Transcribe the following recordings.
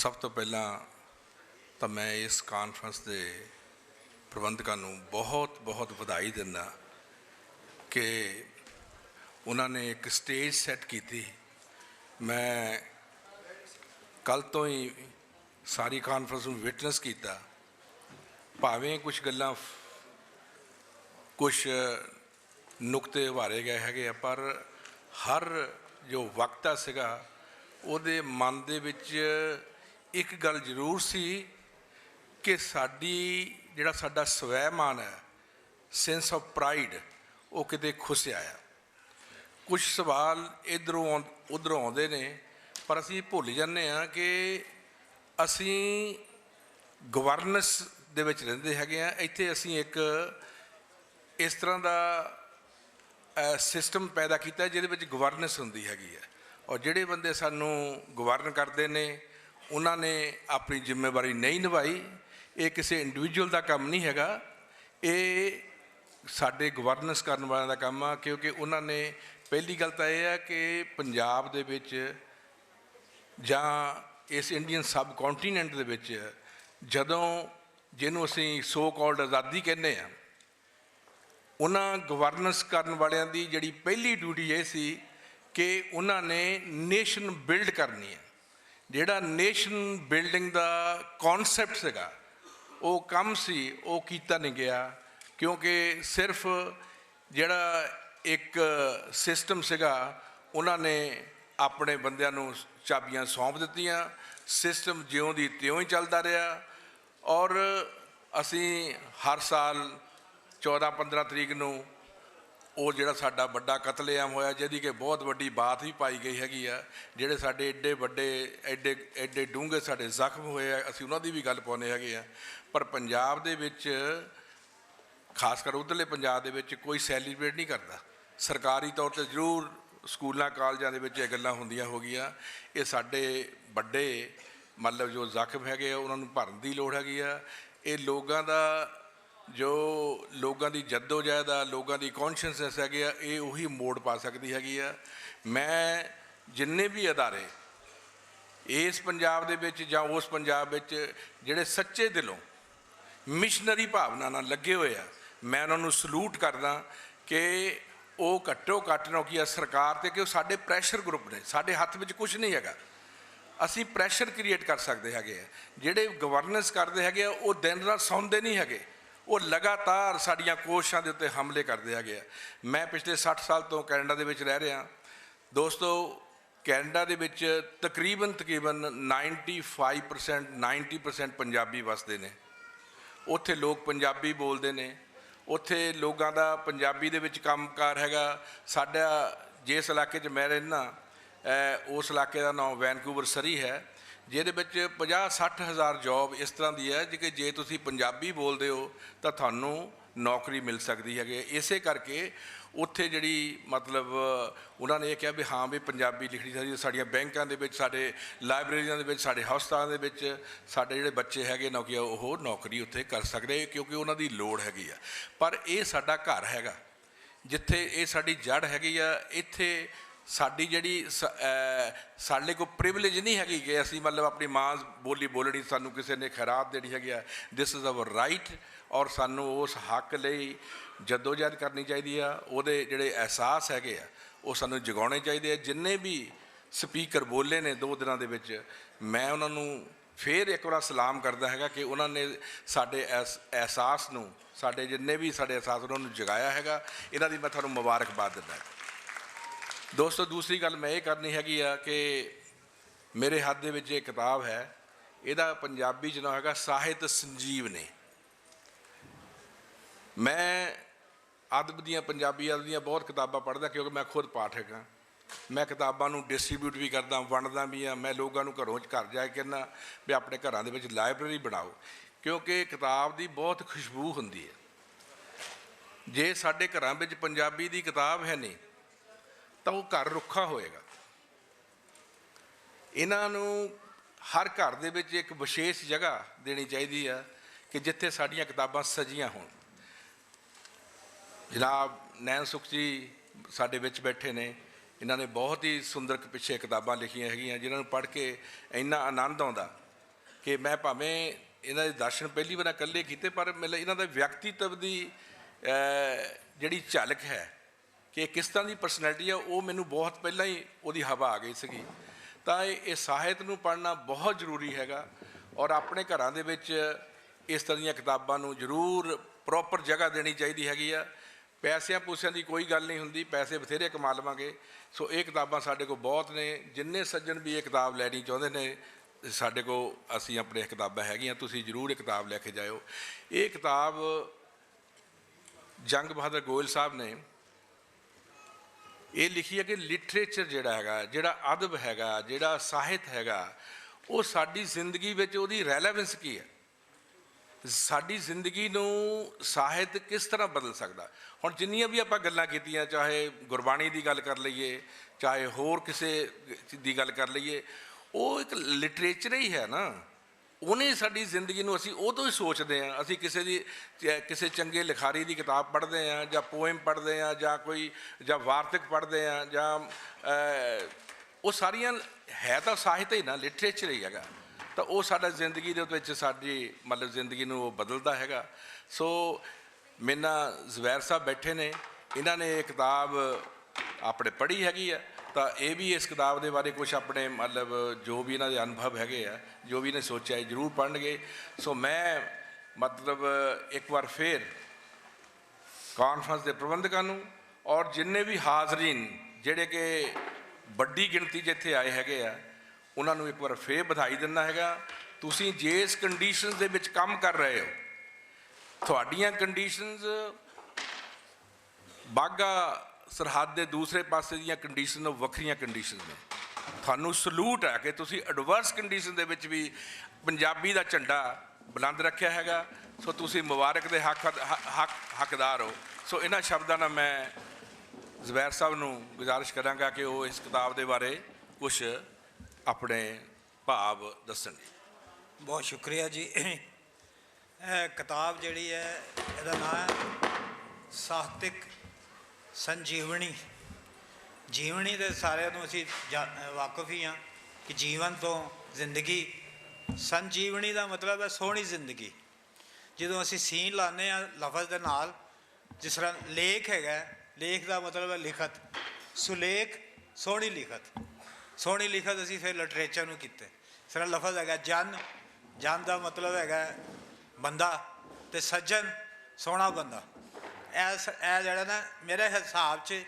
सब तो पहला तो मैं इस कॉन्फ्रेंस के प्रबंधकों को बहुत बहुत बधाई दिना कि उन्होंने एक स्टेज सैट की थी। मैं कल तो ही सारी कॉन्फ्रेंस में विटनेस किया, भावें कुछ गल्लां कुछ नुकते उभारे गए है, पर हर जो वक्ता सीगा ਉਹਦੇ मन ਦੇ ਵਿੱਚ एक गल जरूर सी कि साडी ਜਿਹੜਾ ਸਾਡਾ ਸਵੈਮਾਨ है, सेंस ऑफ प्राइड, वो किते खुसिया है। कुछ सवाल इधरों उधरों आते ने, पर असी भुल जाते हैं कि असी गवर्नेंस दे विच रहिंदे हैगे आ। इत्थे असी एक इस तरह का सिस्टम पैदा किया जिहदे विच गवर्नेंस हुंदी हैगी है, और जिहड़े बंदे सानू गवर्न करते हैं उन्होंने अपनी जिम्मेवारी नहीं निभाई। ये किसी इंडिविजुअल का काम नहीं हैगा, ये साडे गवर्नेंस करने वालों का काम आ। क्योंकि उन्होंने पहली गल तो यह है कि पंजाब दे विच जां इस इंडियन सब कॉन्टीनेंट दे विच जदों जिन्हों असीं सो कॉल्ड आज़ादी कहने आ, उन्हां गवर्नेंस करने वालियां दी जिहड़ी पहली ड्यूटी ये सी कि उन्होंने नेशन बिल्ड करनी है। जिहड़ा नेशन बिल्डिंग का कॉन्सैप्ट सीगा वो काम सी वो कीता नहीं गया, क्योंकि सिर्फ जिहड़ा एक सिस्टम सीगा उन्होंने अपने बंदियां नूं चाबियां सौंप दित्तियां, सिस्टम ज्यों दी त्यों ही चलता रहा। और असी हर साल 14-15 तरीक नूं वो जिहड़ा साडा वड्डा कतलेआम होया, जिहदी कि बहुत वड्डी बात भी पाई गई हैगी आ, जिहड़े साडे एडे वड्डे एडे डूंघे साडे जख्म होए आ, असीं उन्हां दी भी गल पाउने हैगे आ। पर पंजाब दे विच खासकर उधरले पंजाब दे विच कोई सैलीब्रेट नहीं करता। सरकारी तौर पर जरूर स्कूलों कॉलेजों के विच गल्लां होंदियां हो गईयां। ये साडे वड्डे मतलब जो जख्म हैगे उन्होंने भरन की लोड़ हैगी आ। ये लोगों का जो लोगों की जद्दोजहद आ, लोगों की कॉन्शियसनैस है, ये उही मोड़ पा सकती हैगी आ। मैं जिन्ने भी अदारे इस पंजाब दे विच जां उस पंजाब विच जिहड़े सच्चे दिलों मिशनरी भावना नाल लगे हुए आ, मैं उन्होंने सलूट करदा कि वो घट्टो घट्ट नौकी सरकार ते, कि साडे प्रैशर ग्रुप ने, साडे हत्थ विच कुछ नहीं हैगा। असी प्रैशर क्रिएट कर सकते हैं। जिहड़े गवर्नेंस करते हैं वो दिन रात सौंदे नहीं है, वो लगातार साड़ियाँ कोशिशों के उत्ते हमले करते हैं। मैं पिछले 60 साल तो कैनेडा दे विच रह रहा दोस्तों। कैनेडा दे विच तकरीबन 95% 90% पंजाबी वसते ने। उत्थे लोग पंजाबी बोलते हैं, उत्थे लोगों का पंजाबी दे विच कामकार हैगा। साडा जिस इलाके च मैं रहना उस इलाके का नाम वैनकूवर सरी है, जिहदे विच 50-60 हज़ार जॉब इस तरह की है कि जे तुसीं पंजाबी बोलते हो तो थानू नौकरी मिल सकती है। इसे करके उत्थे जिहड़ी मतलब उन्होंने ये कहा भी हाँ भी पंजाबी लिखनी चाहिए। साड़ियाँ बैंकों के साडे लाइब्रेरियां दे साडे हस्पतालों के साडे जिहड़े बच्चे हैगे नौकरी वो नौकरी उत्थे कर सकते, क्योंकि उन्हां दी लोड़ हैगी आ। पर ये साडा घर हैगा जिथे ये साडी जड़ हैगी आ। इत्थे साडी जिहड़ी साडे कोल प्रिविलेज नहीं हैगी कि असीं मतलब अपनी माँ बोली बोलनी, सानू किसी ने खैरात देनी हैगी आ। दिस इज़ अवर राइट, और सानू उस हक लई जद्दोजहद करनी चाहिए आ। उहदे जिहड़े एहसास हैगे आ वो सानू जगाउणे चाहिए आ। जिन्ने भी स्पीकर बोले ने 2 दिनां दे विच, मैं उन्हां नूं फिर एक बार सलाम करदा हैगा कि उन्होंने साडे एहसास नूं, साडे जिन्ने भी साडे एहसास उन्होंने जगाया हैगा। इन्हां दी मैं तुहानूं मुबारकबाद दिंदा। दोस्तों दूसरी गल मैं ये करनी हैगी आ कि मेरे हाथ दे विच एक किताब है, इहदा पंजाबी च नाम हैगा साहित संजीवनी। मैं अदब दियां पंजाबी अदब दियां बहुत किताबां पढ़दा, क्योंकि मैं खुद पाठक हाँ। मैं किताबां नूं डिस्ट्रीब्यूट भी करदा, वंडदा भी हाँ। मैं लोगों नूं घरों घर जाके कहना भी अपने घरां दे विच लाइब्रेरी बनाओ, क्योंकि किताब की बहुत खुशबू हुंदी है। जे साडे घरां विच पंजाबी की किताब है नहीं तो वो घर रुखा होएगा। इन्हां नूं हर घर दे विच एक विशेष जगह देनी चाहिए है कि जिथे साड़ियाँ किताबां सजियां होण। जनाब नैन सुख जी साडे विच बैठे ने, इन्होंने बहुत ही सुंदर पिछे किताबां लिखियां हैगियां जिन्होंने पढ़ के इन्ना आनंद आता ਕਿ ਮੈਂ ਭਾਵੇਂ ਇਹਨਾਂ ਦੇ ਦਰਸ਼ਨ ਪਹਿਲੀ ਵਾਰ ਇਕੱਲੇ ਕੀਤੇ, ਪਰ ਮੈਨੂੰ ਇਹਨਾਂ ਦਾ ਵਿਅਕਤੀਤਵ ਦੀ ਜਿਹੜੀ ਝਲਕ ਹੈ ਕਿ ਕਿਸ ਤਰ੍ਹਾਂ ਦੀ ਪਰਸਨੈਲਿਟੀ ਆ, ਉਹ ਮੈਨੂੰ ਬਹੁਤ ਪਹਿਲਾਂ ਹੀ ਉਹਦੀ ਹਵਾ ਆ ਗਈ ਸੀਗੀ। ਤਾਂ ਇਹ ਸਾਹਿਤ ਨੂੰ ਪੜ੍ਹਨਾ ਬਹੁਤ ਜ਼ਰੂਰੀ ਹੈਗਾ, ਔਰ ਆਪਣੇ ਘਰਾਂ ਦੇ ਵਿੱਚ ਇਸ ਤਰ੍ਹਾਂ ਦੀਆਂ ਕਿਤਾਬਾਂ ਨੂੰ ਜ਼ਰੂਰ ਪ੍ਰੋਪਰ ਜਗ੍ਹਾ ਦੇਣੀ ਚਾਹੀਦੀ ਹੈਗੀ ਆ। ਪੈਸਿਆਂ ਪੂਸਿਆਂ ਦੀ ਕੋਈ ਗੱਲ ਨਹੀਂ ਹੁੰਦੀ, ਪੈਸੇ ਬਥੇਰੇ ਕਮਾ ਲਵਾਂਗੇ। ਸੋ ਇਹ ਕਿਤਾਬਾਂ ਸਾਡੇ ਕੋਲ ਬਹੁਤ ਨੇ, ਜਿੰਨੇ ਸੱਜਣ ਵੀ ਇਹ ਕਿਤਾਬ ਲੈਣੀ ਚਾਹੁੰਦੇ ਨੇ ਸਾਡੇ ਕੋਲ, ਅਸੀਂ ਆਪਣੇ ਕਿਤਾਬਾਂ ਹੈਗੀਆਂ, ਤੁਸੀਂ ਜ਼ਰੂਰ ਇਹ ਕਿਤਾਬ ਲੈ ਕੇ ਜਾਇਓ। ਇਹ ਕਿਤਾਬ ਜੰਗ ਬਹਾਦਰ ਗੋਇਲ ਸਾਹਿਬ ਨੇ ਇਹ ਲਿਖੀ ਹੈ ਕਿ ਲਿਟਰੇਚਰ ਜਿਹੜਾ ਹੈਗਾ, ਜਿਹੜਾ ਅਦਬ ਹੈਗਾ, ਜਿਹੜਾ ਸਾਹਿਤ ਹੈਗਾ, ਉਹ ਸਾਡੀ ਜ਼ਿੰਦਗੀ ਵਿੱਚ ਉਹਦੀ ਰੈਲੇਵੈਂਸ ਕੀ ਹੈ, ਸਾਡੀ ਜ਼ਿੰਦਗੀ ਨੂੰ ਸਾਹਿਤ ਕਿਸ ਤਰ੍ਹਾਂ ਬਦਲ ਸਕਦਾ। ਹੁਣ ਜਿੰਨੀਆਂ ਵੀ ਆਪਾਂ ਗੱਲਾਂ ਕੀਤੀਆਂ, ਚਾਹੇ ਗੁਰਬਾਣੀ ਦੀ ਗੱਲ ਕਰ ਲਈਏ, ਚਾਹੇ ਹੋਰ ਕਿਸੇ ਦੀ ਗੱਲ ਕਰ ਲਈਏ, ਉਹ ਇੱਕ ਲਿਟਰੇਚਰ ਹੀ ਹੈ ਨਾ। ਉਹਨੇ ਸਾਡੀ ਜ਼ਿੰਦਗੀ ਨੂੰ, ਅਸੀਂ ਉਹ ਤੋਂ ਹੀ ਸੋਚਦੇ ਹਾਂ। ਅਸੀਂ ਕਿਸੇ ਚੰਗੇ ਲਿਖਾਰੀ ਦੀ ਕਿਤਾਬ ਪੜ੍ਹਦੇ ਹਾਂ, ਜਾਂ ਪੋਇਮ ਪੜ੍ਹਦੇ ਹਾਂ, ਜਾਂ ਵਾਰਤਕ ਪੜ੍ਹਦੇ ਹਾਂ, ਜਾਂ ਉਹ ਸਾਰੀਆਂ ਹੈ ਤਾਂ ਸਾਹਿਤ ਹੀ ਨਾ, ਲਿਟਰੇਚਰ ਹੀ ਹੈਗਾ। ਤਾਂ ਉਹ ਸਾਡਾ ਜ਼ਿੰਦਗੀ ਦੇ ਵਿੱਚ ਸਾਡੀ ਮਤਲਬ ਜ਼ਿੰਦਗੀ ਨੂੰ ਉਹ ਬਦਲਦਾ ਹੈਗਾ। ਸੋ ਮੇਰੇ ਨਾਲ ਜ਼ੁਬੈਰ ਸਾਹਿਬ ਬੈਠੇ ਨੇ, ਇਹਨਾਂ ਨੇ ਇਹ ਕਿਤਾਬ ਆਪਣੇ ਪੜ੍ਹੀ ਹੈਗੀ ਆ, ਤਾਂ ਇਹ ਵੀ ਇਸ ਕਿਤਾਬ ਦੇ ਬਾਰੇ ਕੁਛ ਆਪਣੇ ਮਤਲਬ ਜੋ ਵੀ ਇਹਨਾਂ ਦੇ ਅਨੁਭਵ ਹੈਗੇ ਆ, ਜੋ ਵੀ ਇਹਨੇ ਸੋਚਿਆ ਜ਼ਰੂਰ ਪੜ੍ਹਨਗੇ। ਸੋ ਮੈਂ ਮਤਲਬ ਇੱਕ ਵਾਰ ਫਿਰ ਕਾਨਫਰੰਸ ਦੇ ਪ੍ਰਬੰਧਕਾਂ ਨੂੰ ਔਰ ਜਿੰਨੇ ਵੀ ਹਾਜ਼ਰੀਨ ਜਿਹੜੇ ਕਿ ਵੱਡੀ ਗਿਣਤੀ ਜਿੱਥੇ ਆਏ ਹੈਗੇ ਆ, ਉਹਨਾਂ ਨੂੰ ਇੱਕ ਵਾਰ ਫੇਰ ਵਧਾਈ ਦਿੰਦਾ ਹੈਗਾ। ਤੁਸੀਂ ਜਿਸ ਕੰਡੀਸ਼ਨਸ ਦੇ ਵਿੱਚ ਕੰਮ ਕਰ ਰਹੇ ਹੋ, ਤੁਹਾਡੀਆਂ ਕੰਡੀਸ਼ਨਸ ਬਾਘਾ ਸਰਹੱਦ ਦੇ ਦੂਸਰੇ ਪਾਸੇ ਦੀਆਂ ਕੰਡੀਸ਼ਨ ਵੱਖਰੀਆਂ ਕੰਡੀਸ਼ਨ ਨੇ। ਤੁਹਾਨੂੰ ਸਲੂਟ ਹੈ ਕਿ ਤੁਸੀਂ ਐਡਵਰਸ ਕੰਡੀਸ਼ਨ ਦੇ ਵਿੱਚ ਵੀ ਪੰਜਾਬੀ ਦਾ ਝੰਡਾ ਬੁਲੰਦ ਰੱਖਿਆ ਹੈਗਾ। ਸੋ ਤੁਸੀਂ ਮੁਬਾਰਕ ਦੇ ਹੱਕਦਾਰ ਹੋ। ਸੋ ਇਹਨਾਂ ਸ਼ਬਦਾਂ ਨਾਲ ਮੈਂ ਜ਼ੁਬੈਰ ਸਾਹਿਬ ਨੂੰ ਗੁਜ਼ਾਰਿਸ਼ ਕਰਾਂਗਾ ਕਿ ਉਹ ਇਸ ਕਿਤਾਬ ਦੇ ਬਾਰੇ ਕੁਛ ਆਪਣੇ ਭਾਵ ਦੱਸਣਗੇ। ਬਹੁਤ ਸ਼ੁਕਰੀਆ ਜੀ। ਇਹ ਕਿਤਾਬ ਜਿਹੜੀ ਹੈ, ਇਹਦਾ ਨਾਮ ਹੈ ਸਾਹਿਤਕ ਸੰਜੀਵਨੀ। ਜੀਵਨੀ ਦੇ ਸਾਰਿਆਂ ਨੂੰ ਅਸੀਂ ਵਾਕਫ ਹੀ ਹਾਂ ਕਿ ਜੀਵਨ ਤੋਂ ਜ਼ਿੰਦਗੀ, ਸੰਜੀਵਨੀ ਦਾ ਮਤਲਬ ਹੈ ਸੋਹਣੀ ਜ਼ਿੰਦਗੀ। ਜਦੋਂ ਅਸੀਂ ਸੀਨ ਲਾਉਂਦੇ ਹਾਂ ਲਫ਼ਜ਼ ਦੇ ਨਾਲ, ਜਿਸ ਤਰ੍ਹਾਂ ਲੇਖ ਹੈਗਾ, ਲੇਖ ਦਾ ਮਤਲਬ ਹੈ ਲਿਖਤ, ਸੁਲੇਖ ਸੋਹਣੀ ਲਿਖਤ। ਸੋਹਣੀ ਲਿਖਤ ਅਸੀਂ ਫਿਰ ਲਿਟਰੇਚਰ ਨੂੰ ਕੀਤੇ। ਇਸ ਤਰ੍ਹਾਂ ਲਫ਼ਜ਼ ਹੈਗਾ ਜਨ, ਜਨ ਦਾ ਮਤਲਬ ਹੈਗਾ ਬੰਦਾ, ਅਤੇ ਸੱਜਣ ਸੋਹਣਾ ਬੰਦਾ। ਇਹ ਜਿਹੜਾ ਨਾ ਮੇਰੇ ਹਿਸਾਬ 'ਚ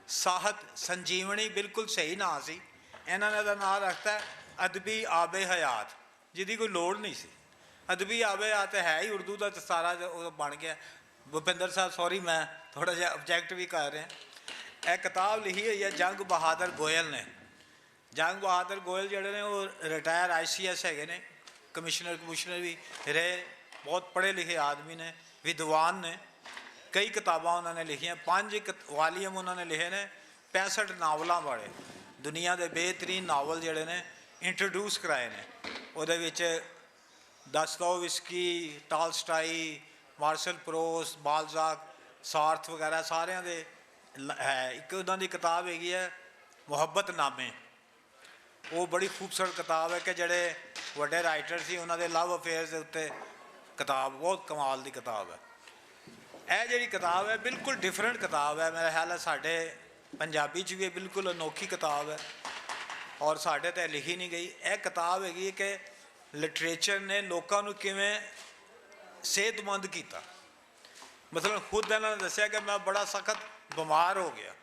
ਸਾਹਿਤ ਸੰਜੀਵਨੀ ਬਿਲਕੁਲ ਸਹੀ ਨਾਂ ਸੀ। ਇਹਨਾਂ ਨੇ ਇਹਦਾ ਨਾਂ ਰੱਖਤਾ ਅਦਬੀ ਆਬੇ ਹਯਾਤ, ਜਿਹਦੀ ਕੋਈ ਲੋੜ ਨਹੀਂ ਸੀ। ਅਦਬੀ ਆਬੇ ਹਯਾਤ ਹੈ ਹੀ ਉਰਦੂ ਦਾ ਸਾਰਾ ਉਹ ਬਣ ਗਿਆ। ਭੁਪਿੰਦਰ ਸਾਹਿਬ ਸੌਰੀ, ਮੈਂ ਥੋੜ੍ਹਾ ਜਿਹਾ ਆਬਜੈਕਟ ਵੀ ਕਰ ਰਿਹਾ। ਇਹ ਕਿਤਾਬ ਲਿਖੀ ਹੋਈ ਹੈ ਜੰਗ ਬਹਾਦਰ ਗੋਇਲ ਨੇ। ਜੰਗ ਬਹਾਦਰ ਗੋਇਲ ਜਿਹੜੇ ਨੇ ਉਹ ਰਿਟਾਇਰ ICS ਹੈਗੇ ਨੇ, ਕਮਿਸ਼ਨਰ ਵੀ ਰਹੇ, ਬਹੁਤ ਪੜ੍ਹੇ ਲਿਖੇ ਆਦਮੀ ਨੇ, ਵਿਦਵਾਨ ਨੇ। ਕਈ ਕਿਤਾਬਾਂ ਉਹਨਾਂ ਨੇ ਲਿਖੀਆਂ, 5 ਵਾਲੀਅਮ ਉਹਨਾਂ ਨੇ ਲਿਖੇ ਨੇ 65 ਨਾਵਲਾਂ ਵਾਲੇ। ਦੁਨੀਆ ਦੇ ਬਿਹਤਰੀਨ ਨਾਵਲ ਜਿਹੜੇ ਨੇ ਇੰਟਰੋਡਿਊਸ ਕਰਾਏ ਨੇ। ਉਹਦੇ ਵਿੱਚ ਦਸਤੋਵਿਸਕੀ, ਟਾਲਸਟਾਈ, ਮਾਰਸ਼ਲ ਪ੍ਰੋਸ, ਬਾਲਜ਼ਾਕ, ਸਾਰਥ ਵਗੈਰਾ ਸਾਰਿਆਂ ਦੇ ਹੈ। ਇੱਕ ਉਹਨਾਂ ਦੀ ਕਿਤਾਬ ਹੈਗੀ ਹੈ ਮੁਹੱਬਤਨਾਮੇ। ਉਹ ਬੜੀ ਖੂਬਸੂਰਤ ਕਿਤਾਬ ਹੈ ਕਿ ਜਿਹੜੇ ਵੱਡੇ ਰਾਈਟਰ ਸੀ ਉਹਨਾਂ ਦੇ ਲਵ ਅਫੇਅਰਸ ਦੇ ਉੱਤੇ ਕਿਤਾਬ, ਬਹੁਤ ਕਮਾਲ ਦੀ ਕਿਤਾਬ ਹੈ। ਇਹ ਜਿਹੜੀ ਕਿਤਾਬ ਹੈ ਬਿਲਕੁਲ ਡਿਫਰੈਂਟ ਕਿਤਾਬ ਹੈ। ਮੇਰਾ ਖਿਆਲ ਹੈ ਸਾਡੇ ਪੰਜਾਬੀ 'ਚ ਵੀ ਇਹ ਬਿਲਕੁਲ ਅਨੋਖੀ ਕਿਤਾਬ ਹੈ ਔਰ ਸਾਡੇ 'ਤੇ ਲਿਖੀ ਨਹੀਂ ਗਈ। ਇਹ ਕਿਤਾਬ ਹੈਗੀ ਕਿ ਲਿਟਰੇਚਰ ਨੇ ਲੋਕਾਂ ਨੂੰ ਕਿਵੇਂ ਸਿਹਤਮੰਦ ਕੀਤਾ। ਮਤਲਬ ਖੁਦ ਇਹਨਾਂ ਨੇ ਦੱਸਿਆ ਕਿ ਮੈਂ ਬੜਾ ਸਖਤ ਬਿਮਾਰ ਹੋ ਗਿਆ,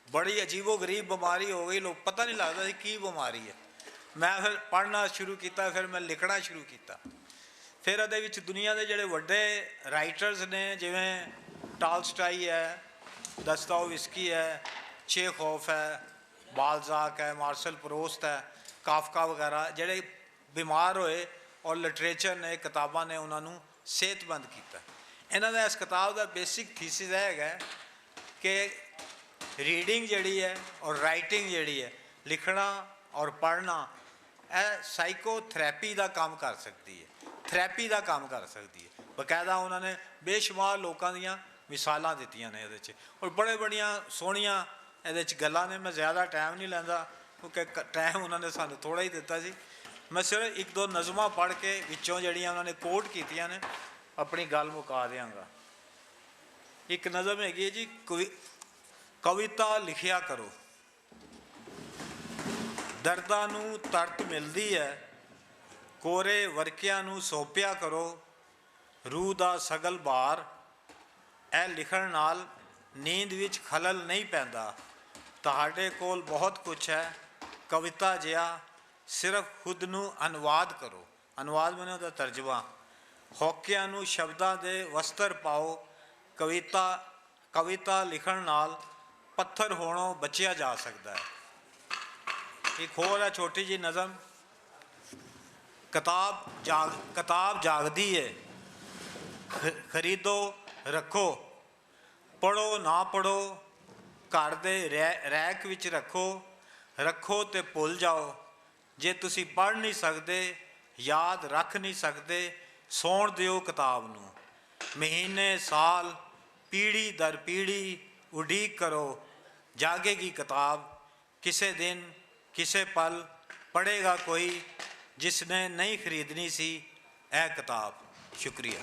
ਬੜੀ ਅਜੀਬੋ ਗਰੀਬ ਬਿਮਾਰੀ ਹੋ ਗਈ, ਲੋਕ ਪਤਾ ਨਹੀਂ ਲੱਗਦਾ ਸੀ ਕੀ ਬਿਮਾਰੀ ਹੈ। ਮੈਂ ਫਿਰ ਪੜ੍ਹਨਾ ਸ਼ੁਰੂ ਕੀਤਾ, ਫਿਰ ਮੈਂ ਲਿਖਣਾ ਸ਼ੁਰੂ ਕੀਤਾ। ਫਿਰ ਇਹਦੇ ਵਿੱਚ ਦੁਨੀਆ ਦੇ ਜਿਹੜੇ ਵੱਡੇ ਰਾਈਟਰਸ ਨੇ, ਜਿਵੇਂ ਟਾਲਸਟਾਈ ਹੈ, ਦਸਤੋਵਿਸਕੀ ਹੈ, ਚੇਖੋਫ ਹੈ, ਬਾਲਜ਼ਾਕ ਹੈ, ਮਾਰਸ਼ਲ ਪ੍ਰੋਸਟ ਹੈ, ਕਾਫਕਾ ਵਗੈਰਾ, ਜਿਹੜੇ ਬਿਮਾਰ ਹੋਏ ਔਰ ਲਿਟਰੇਚਰ ਨੇ, ਕਿਤਾਬਾਂ ਨੇ ਉਹਨਾਂ ਨੂੰ ਸਿਹਤਮੰਦ ਕੀਤਾ। ਇਹਨਾਂ ਦਾ ਇਸ ਕਿਤਾਬ ਦਾ ਬੇਸਿਕ ਥੀਸਿਸ ਇਹ ਹੈਗਾ ਕਿ ਰੀਡਿੰਗ ਜਿਹੜੀ ਹੈ ਔਰ ਰਾਈਟਿੰਗ ਜਿਹੜੀ ਹੈ, ਲਿਖਣਾ ਔਰ ਪੜ੍ਹਨਾ, ਇਹ ਸਾਈਕੋਥੈਰੇਪੀ ਦਾ ਕੰਮ ਕਰ ਸਕਦੀ ਹੈ, ਥੈਰੇਪੀ ਦਾ ਕੰਮ ਕਰ ਸਕਦੀ ਹੈ। ਬਕਾਇਦਾ ਉਹਨਾਂ ਨੇ ਬੇਸ਼ੁਮਾਰ ਲੋਕਾਂ ਦੀਆਂ ਮਿਸਾਲਾਂ ਦਿੱਤੀਆਂ ਨੇ ਇਹਦੇ 'ਚ, ਔਰ ਬੜੀਆਂ ਸੋਹਣੀਆਂ ਇਹਦੇ 'ਚ ਗੱਲਾਂ ਨੇ। ਮੈਂ ਜ਼ਿਆਦਾ ਟਾਈਮ ਨਹੀਂ ਲੈਂਦਾ ਕਿਉਂਕਿ ਟਾਈਮ ਉਹਨਾਂ ਨੇ ਸਾਨੂੰ ਥੋੜ੍ਹਾ ਹੀ ਦਿੱਤਾ ਸੀ। ਮੈਂ ਸਿਰਫ ਇੱਕ ਦੋ ਨਜ਼ਮਾਂ ਪੜ੍ਹ ਕੇ ਵਿੱਚੋਂ ਜਿਹੜੀਆਂ ਉਹਨਾਂ ਨੇ ਕੋਟ ਕੀਤੀਆਂ ਨੇ ਆਪਣੀ ਗੱਲ ਮੁਕਾ ਦਿਆਂਗਾ। ਇੱਕ ਨਜ਼ਮ ਹੈਗੀ ਹੈ ਜੀ, ਕਵਿਤਾ ਲਿਖਿਆ ਕਰੋ, ਦਰਦਾਂ ਨੂੰ ਤਰਤ ਮਿਲਦੀ ਹੈ, ਕੋਰੇ ਵਰਕਿਆਂ ਨੂੰ ਸੌਂਪਿਆ ਕਰੋ, ਰੂਹ ਦਾ ਸਗਲ ਭਾਰ, ਇਹ ਲਿਖਣ ਨਾਲ ਨੀਂਦ ਵਿੱਚ ਖਲਲ ਨਹੀਂ ਪੈਂਦਾ। ਤੁਹਾਡੇ ਕੋਲ ਬਹੁਤ ਕੁਛ ਹੈ, ਕਵਿਤਾ ਜਿਹਾ ਸਿਰਫ ਖੁਦ ਨੂੰ ਅਨੁਵਾਦ ਕਰੋ। ਅਨੁਵਾਦ ਮੈਨੇ ਉਹਦਾ ਤਰਜਮਾ। ਹੋਕਿਆਂ ਨੂੰ ਸ਼ਬਦਾਂ ਦੇ ਵਸਤਰ ਪਾਓ, ਕਵਿਤਾ ਲਿਖਣ ਨਾਲ ਪੱਥਰ ਹੋਣੋਂ ਬਚਿਆ ਜਾ ਸਕਦਾ ਹੈ। ਇੱਕ ਹੋਰ ਹੈ ਛੋਟੀ ਜਿਹੀ ਨਜ਼ਮ, ਕਿਤਾਬ ਜਾਗਦੀ ਹੈ, ਖਰੀਦੋ ਰੱਖੋ, ਪੜ੍ਹੋ ਨਾ ਪੜ੍ਹੋ, ਘਰ ਦੇ ਰੈਕ ਵਿੱਚ ਰੱਖੋ ਤੇ ਭੁੱਲ ਜਾਓ। ਜੇ ਤੁਸੀਂ ਪੜ੍ਹ ਨਹੀਂ ਸਕਦੇ, ਯਾਦ ਰੱਖ ਨਹੀਂ ਸਕਦੇ, ਸੌਣ ਦਿਓ ਕਿਤਾਬ ਨੂੰ। ਮਹੀਨੇ ਸਾਲ ਪੀੜ੍ਹੀ ਦਰ ਪੀੜ੍ਹੀ ਉਡੀਕ ਕਰੋ, ਜਾਗੇਗੀ ਕਿਤਾਬ। ਕਿਸੇ ਦਿਨ ਕਿਸੇ ਪਲ ਪੜ੍ਹੇਗਾ ਕੋਈ, ਜਿਸ ਨੇ ਨਹੀਂ ਖਰੀਦਣੀ ਸੀ ਇਹ ਕਿਤਾਬ। ਸ਼ੁਕਰੀਆ।